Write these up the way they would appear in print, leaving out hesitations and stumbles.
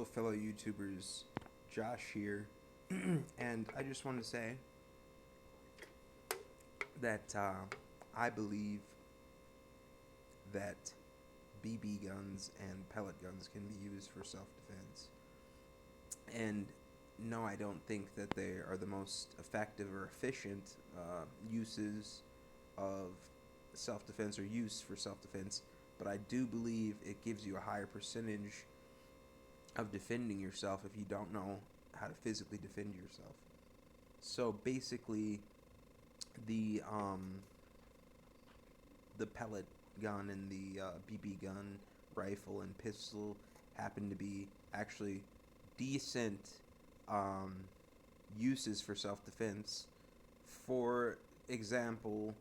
fellow YouTubers, Josh here, and I just want to say that I believe that BB guns and pellet guns can be used for self-defense. And no, I don't think that they are the most effective or efficient uses of self-defense or use for self-defense, but I do believe it gives you a higher percentage of defending yourself if you don't know how to physically defend yourself. So basically, the um, the pellet gun and the BB gun, rifle, and pistol happen to be actually decent um, uses for self defense. For example,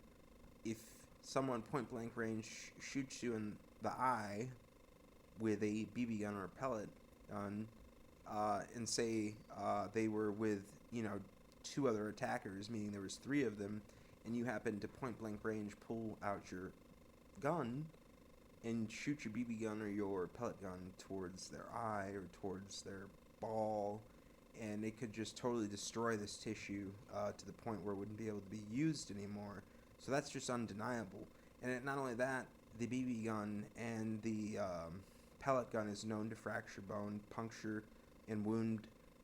if someone point blank range shoots you in the eye with a BB gun or a pellet gun, and say they were with two other attackers, meaning there was three of them, and you happen to point blank range pull out your gun and shoot your BB gun or your pellet gun towards their eye or towards their ball, and it could just totally destroy this tissue to the point where it wouldn't be able to be used anymore. So that's just undeniable. And not only that, the BB gun and the pellet gun is known to fracture bone, puncture, and wound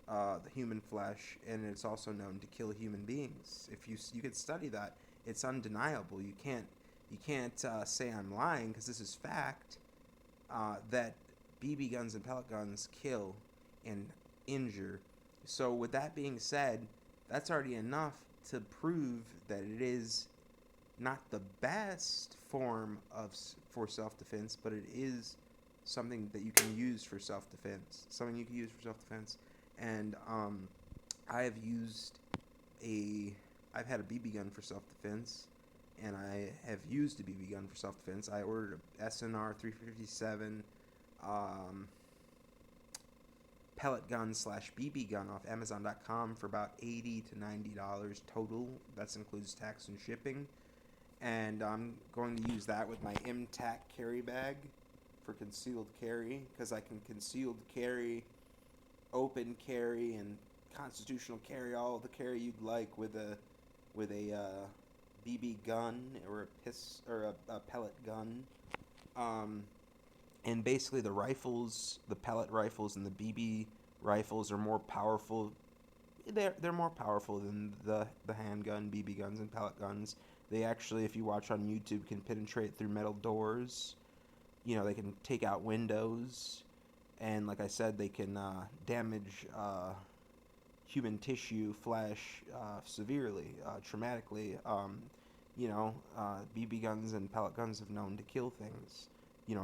the human flesh, and it's also known to kill human beings. If you could study that, it's undeniable. You can't say I'm lying, because this is fact, that BB guns and pellet guns kill and injure. So with that being said, that's already enough to prove that it is not the best form for self-defense, but it is something that you can use for self-defense. Something you can use for self-defense. And I have I've had a BB gun for self-defense, and I have used a BB gun for self-defense. I ordered a SNR 357 pellet gun / BB gun off Amazon.com for about $80 to $90 total. That includes tax and shipping. And I'm going to use that with my MTAC carry bag for concealed carry, because I can concealed carry, open carry, and constitutional carry, all the carry you'd like with a BB gun or a pellet gun. And basically the pellet rifles and the BB rifles are more powerful. They're more powerful than the handgun, BB guns, and pellet guns. They actually, if you watch on YouTube, can penetrate through metal doors. They can take out windows, and like I said, they can damage human tissue, flesh, severely, traumatically. BB guns and pellet guns have known to kill things,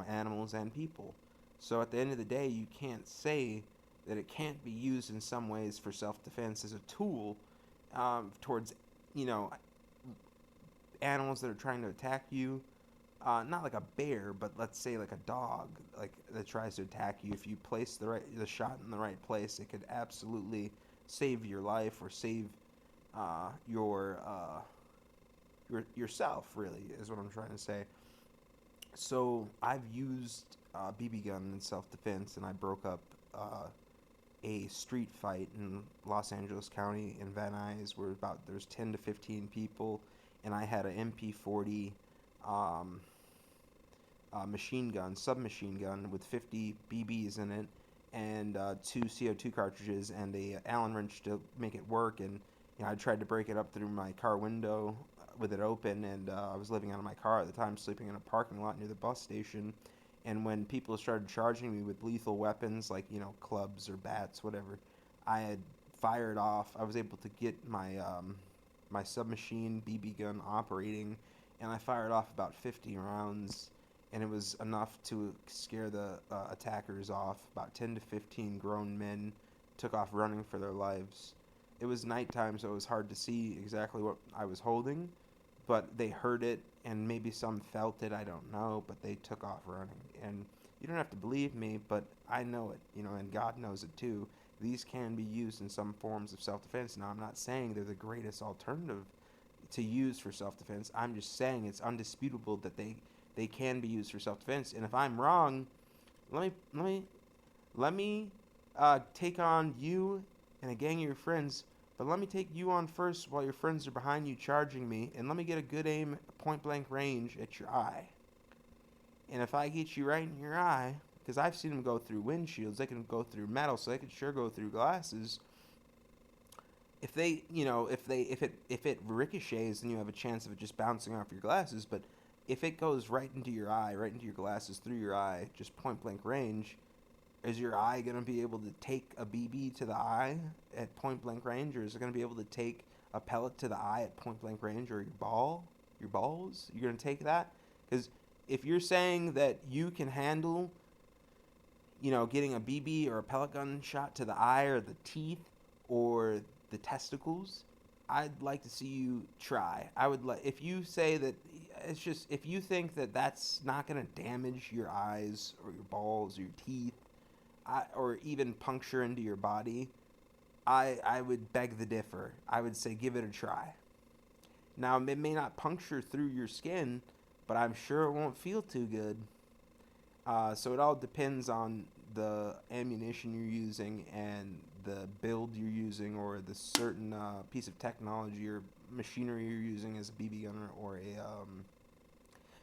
animals and people. So at the end of the day, you can't say that it can't be used in some ways for self-defense as a tool towards, animals that are trying to attack you. Not like a bear, but let's say like a dog, like that tries to attack you. If you place the shot in the right place, it could absolutely save your life or save yourself. Really, is what I'm trying to say. So I've used BB gun in self-defense, and I broke up a street fight in Los Angeles County in Van Nuys where there's 10 to 15 people, and I had an MP40 submachine gun with 50 BBs in it, and two CO2 cartridges and a Allen wrench to make it work. And I tried to break it up through my car window with it open, and I was living out of my car at the time, sleeping in a parking lot near the bus station. And when people started charging me with lethal weapons like clubs or bats, whatever, I was able to get my submachine BB gun operating, and I fired off about 50 rounds, and it was enough to scare the attackers off. About 10 to 15 grown men took off running for their lives. It was nighttime, so it was hard to see exactly what I was holding, but they heard it, and maybe some felt it, I don't know, but they took off running. And you don't have to believe me, but I know it, and God knows it too. These can be used in some forms of self-defense. Now, I'm not saying they're the greatest alternative to use for self-defense. I'm just saying it's undisputable that they can be used for self-defense. And if I'm wrong, let me take on you and a gang of your friends, but let me take you on first while your friends are behind you charging me, and let me get a good aim, point blank range at your eye. And if I get you right in your eye, because I've seen them go through windshields, they can go through metal, so they can sure go through glasses. If they, if it ricochets, then you have a chance of it just bouncing off your glasses. But if it goes right into your eye, right into your glasses, through your eye, just point blank range, is your eye going to be able to take a BB to the eye at point blank range, or is it going to be able to take a pellet to the eye at point blank range, or your balls? You're going to take that? Because if you're saying that you can handle, getting a BB or a pellet gun shot to the eye or the teeth or the testicles, I'd like to see you try. I would like, if you say that it's just, if you think that that's not going to damage your eyes or your balls or your teeth, or even puncture into your body, I would beg the differ. I would say give it a try. Now, it may not puncture through your skin, but I'm sure it won't feel too good. So it all depends on the ammunition you're using and the build you're using, or the certain piece of technology or machinery you're using as a BB gun or a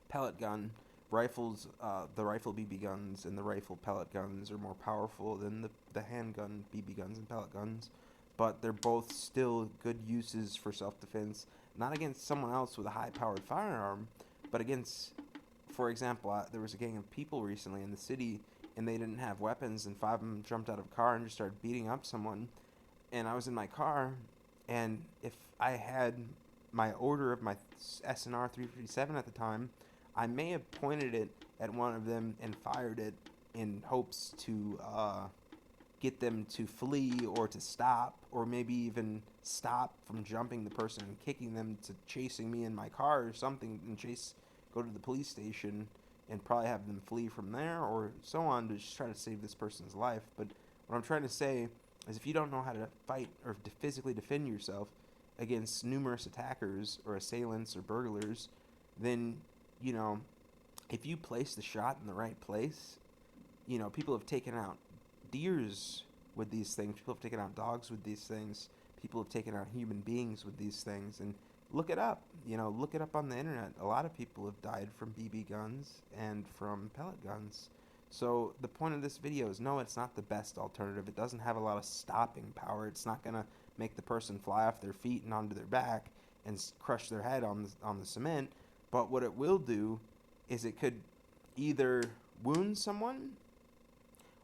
pellet gun. Rifles, the rifle BB guns and the rifle pellet guns are more powerful than the handgun BB guns and pellet guns, but they're both still good uses for self-defense, not against someone else with a high-powered firearm, but against, for example, there was a gang of people recently in the city, and they didn't have weapons, and 5 of them jumped out of a car and just started beating up someone, and I was in my car, and if I had my order of my SNR 357 at the time, I may have pointed it at one of them and fired it in hopes to get them to flee or to stop, or maybe even stop from jumping the person and kicking them to chasing me in my car or something, and go to the police station and probably have them flee from there, or so on, to just try to save this person's life. But what I'm trying to say is, if you don't know how to fight or to physically defend yourself against numerous attackers or assailants or burglars, then, if you place the shot in the right place, people have taken out deers with these things, people have taken out dogs with these things, people have taken out human beings with these things, and look it up, look it up on the internet. A lot of people have died from BB guns and from pellet guns. So the point of this video is, no, it's not the best alternative. It doesn't have a lot of stopping power. It's not going to make the person fly off their feet and onto their back and crush their head on the cement. But what it will do is it could either wound someone,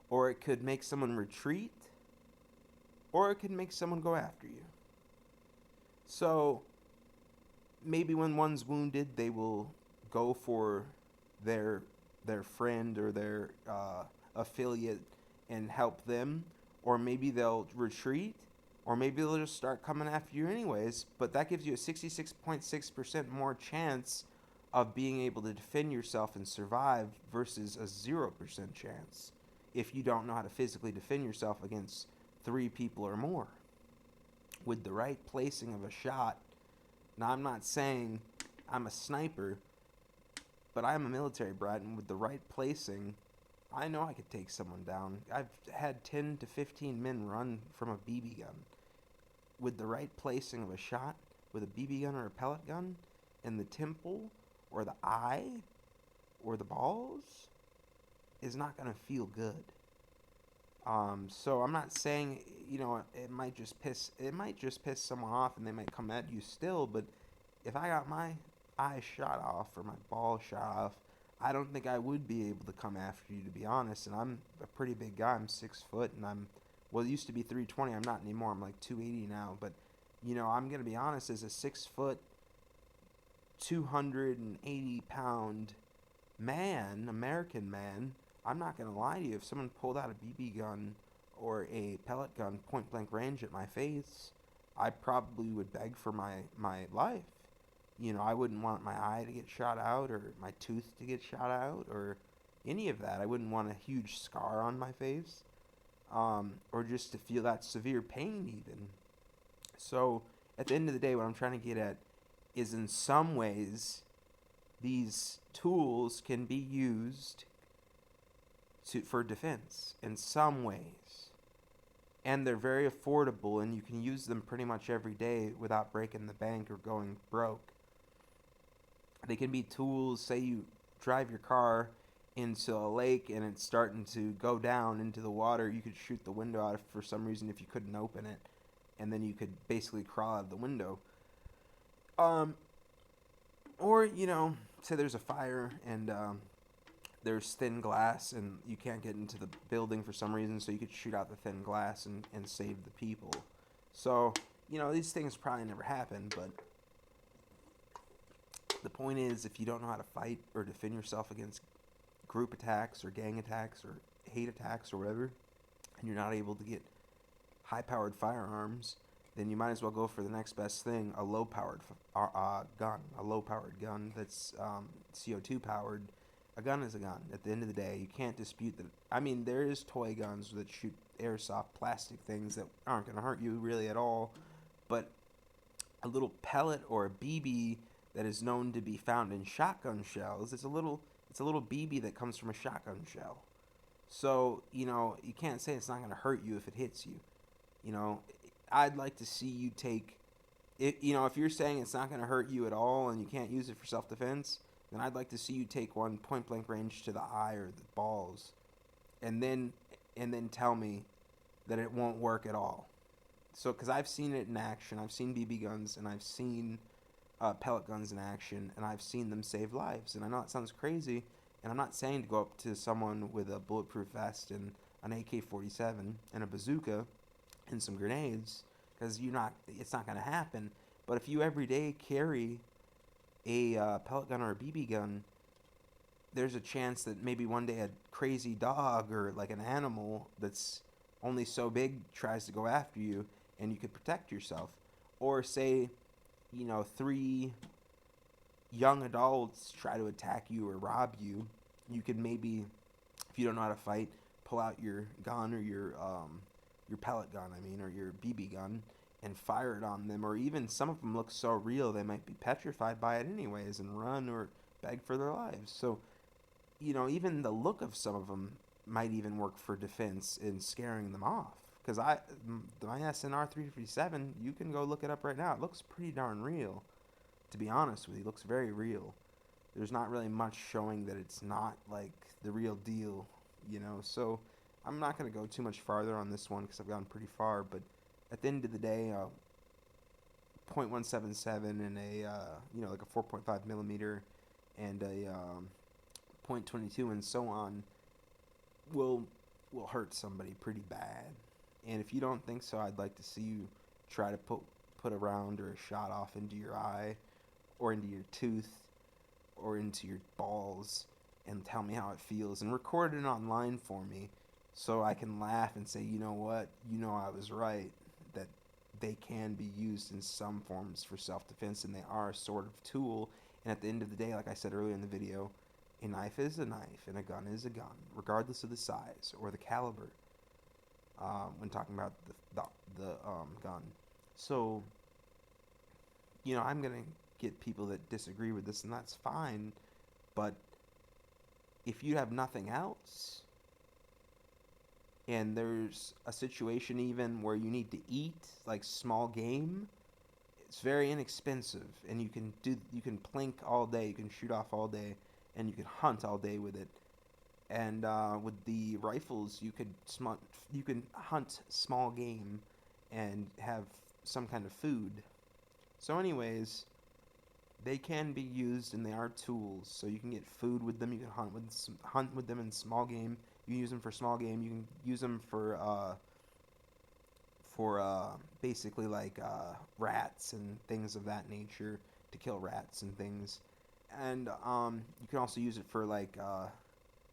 or it could make someone retreat, or it could make someone go after you. So maybe when one's wounded, they will go for their friend or their affiliate and help them, or maybe they'll retreat, or maybe they'll just start coming after you anyways. But that gives you a 66.6% more chance of being able to defend yourself and survive versus a 0% chance if you don't know how to physically defend yourself against 3 people or more. With the right placing of a shot, now I'm not saying I'm a sniper, but I'm a military brat, and with the right placing, I know I could take someone down. I've had 10 to 15 men run from a BB gun. With the right placing of a shot, with a BB gun or a pellet gun, in the temple, or the eye, or the balls, is not going to feel good. So I'm not saying, it might just piss someone off and they might come at you still, but if I got my eye shot off or my ball shot off, I don't think I would be able to come after you, to be honest. And I'm a pretty big guy. I'm 6 foot, and it used to be 320. I'm not anymore. I'm like 280 now. But, I'm going to be honest, as a 6 foot, 280 pound man, American man, I'm not going to lie to you. If someone pulled out a BB gun or a pellet gun point blank range at my face, I probably would beg for my life. I wouldn't want my eye to get shot out, or my tooth to get shot out, or any of that. I wouldn't want a huge scar on my face, or just to feel that severe pain even. So at the end of the day, what I'm trying to get at is, in some ways, these tools can be used for defense in some ways. and they're very affordable, and you can use them pretty much every day without breaking the bank or going broke. They can be tools. Say you drive your car into a lake and it's starting to go down into the water, you could shoot the window out if for some reason if you couldn't open it, and then you could basically crawl out of the window. Um, or say there's a fire and there's thin glass and you can't get into the building for some reason, so you could shoot out the thin glass and save the people. So these things probably never happen, but the point is, if you don't know how to fight or defend yourself against group attacks or gang attacks or hate attacks or whatever, and you're not able to get high-powered firearms, then you might as well go for the next best thing, a low-powered gun. A low-powered gun that's CO2 powered. A gun is a gun. At the end of the day, you can't dispute that. I mean, there is toy guns that shoot airsoft plastic things that aren't going to hurt you really at all, but a little pellet or a BB that is known to be found in shotgun shells, it's a little BB that comes from a shotgun shell. So, you can't say it's not going to hurt you if it hits you. I'd like to see you take it. If you're saying it's not going to hurt you at all and you can't use it for self-defense, then I'd like to see you take one point blank range to the eye or the balls, and then tell me that it won't work at all. So, because I've seen it in action, I've seen BB guns and I've seen pellet guns in action, and I've seen them save lives. And I know it sounds crazy, and I'm not saying to go up to someone with a bulletproof vest and an AK-47 and a bazooka and some grenades, because it's not going to happen. But if you every day carry a pellet gun or a BB gun, there's a chance that maybe one day a crazy dog or like an animal that's only so big tries to go after you, and you could protect yourself. Or say, 3 young adults try to attack you or rob you, you could maybe, if you don't know how to fight, pull out your gun or your pellet gun, or your BB gun, and fire it on them. Or even some of them look so real they might be petrified by it anyways and run or beg for their lives. So, even the look of some of them might even work for defense in scaring them off. Because my SNR 357, you can go look it up right now. It looks pretty darn real, to be honest with you. It looks very real. There's not really much showing that it's not like the real deal, So I'm not going to go too much farther on this one because I've gone pretty far. But at the end of the day, .177 and like a 4.5 millimeter and a .22 and so on will hurt somebody pretty bad. And if you don't think so, I'd like to see you try to put a round or a shot off into your eye or into your tooth or into your balls and tell me how it feels, and record it online for me so I can laugh and say, you know what, I was right, that they can be used in some forms for self-defense, and they are a sort of tool. And at the end of the day, like I said earlier in the video, a knife is a knife and a gun is a gun, regardless of the size or the caliber, when talking about the gun. So, I'm going to get people that disagree with this, and that's fine. But if you have nothing else, and there's a situation even where you need to eat, like small game, it's very inexpensive, and you can plink all day, you can shoot off all day, and you can hunt all day with it. And with the rifles, you can hunt small game and have some kind of food. So anyways, they can be used and they are tools. So you can get food with them. You can hunt with them in small game. You can use them for small game. You can use them for basically like rats and things of that nature, to kill rats and things. And you can also use it for like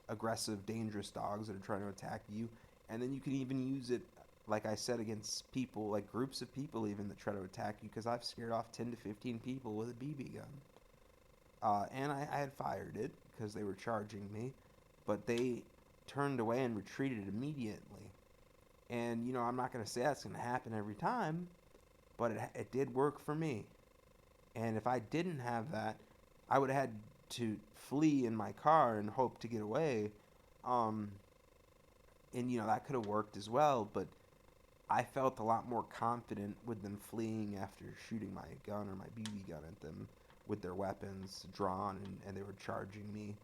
aggressive, dangerous dogs that are trying to attack you. And then you can even use it, like I said, against people, like groups of people even, that try to attack you, because I've scared off 10 to 15 people with a BB gun. And I had fired it because they were charging me, but they turned away and retreated immediately. And, I'm not going to say that's going to happen every time, but it did work for me. And if I didn't have that, I would have had to flee in my car and hope to get away. And, that could have worked as well, but I felt a lot more confident with them fleeing after shooting my gun or my BB gun at them with their weapons drawn, and they were charging me.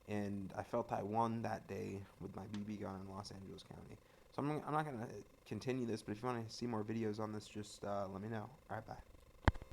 And I felt I won that day with my BB gun in Los Angeles County. So I'm not going to continue this, but if you want to see more videos on this, just let me know. All right, bye.